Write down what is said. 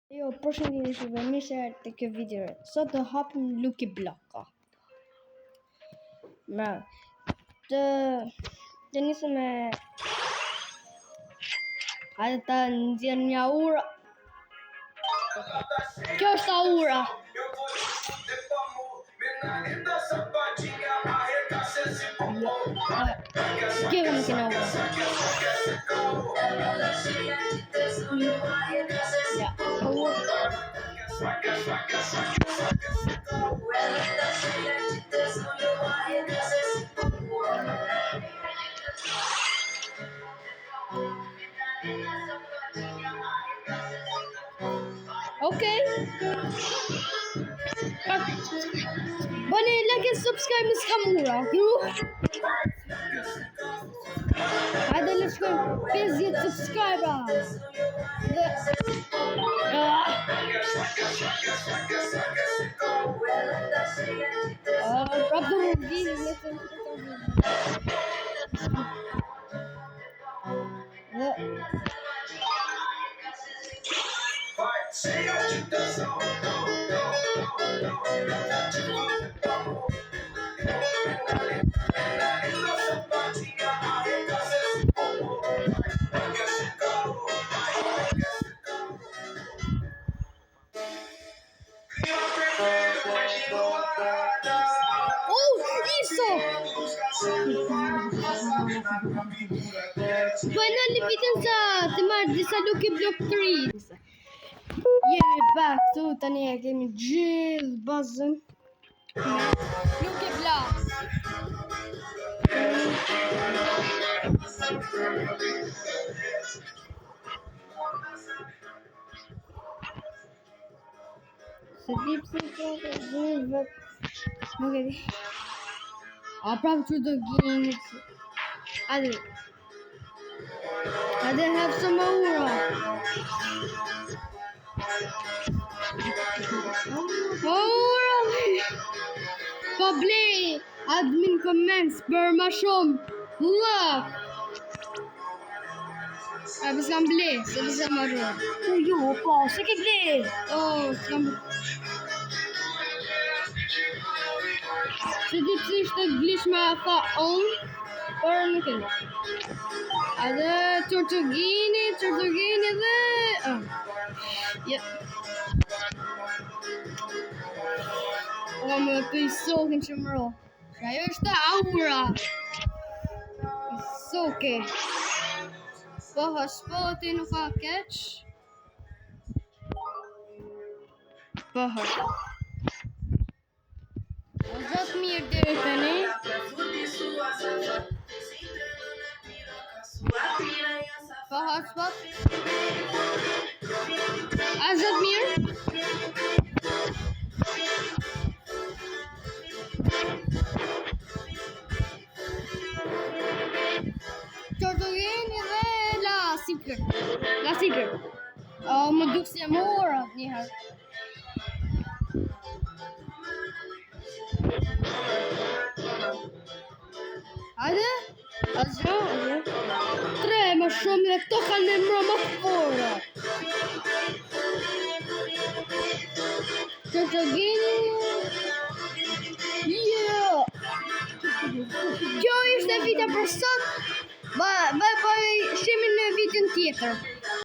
Jo, përshëndetje shikoj, mirë se erdhët te kjo video. Sot do hapim Lucky Block. Të nisëm me hajde ta nxjerr një ura. Kjo është aura. Kjo më kena ura. Ja, okay. Bëni like and subscribe në Skamura. Hajde le shkojmë 50 subscribers. Prapë do më vini me të Finally vitën sa të marrë disa Lucky Block 3. Jemi back tu, tani e kemi gjithë bazën Lucky Block. Se di pse të vet. Nuk e di. A prapë që do gjeni. I didn't have some aura. Aura. Publi admin comments për ma shumë. Love. A s'kam ble, se s'kam marrë. Jo, po, se ke ble. S'kam. Se di pse ishte glitch me ata on, por nuk e di. Edhe Tortugini dhe ja. Më pëj sokin që më ro. Ajo është aura. Soke. Po hotspoti nuk ka keq. Po hot. O zot mirë deri tani. Po hotspot. A zot mirë. Tortugini dhe la secret. Më duk si e mora njëherë. Hajde? Asjo? 3 më shumë dhe këto kanë në mërë më fora. Tortugini. Yeah. Kjo ishte video për sot. Bye, shimin në video tjetër.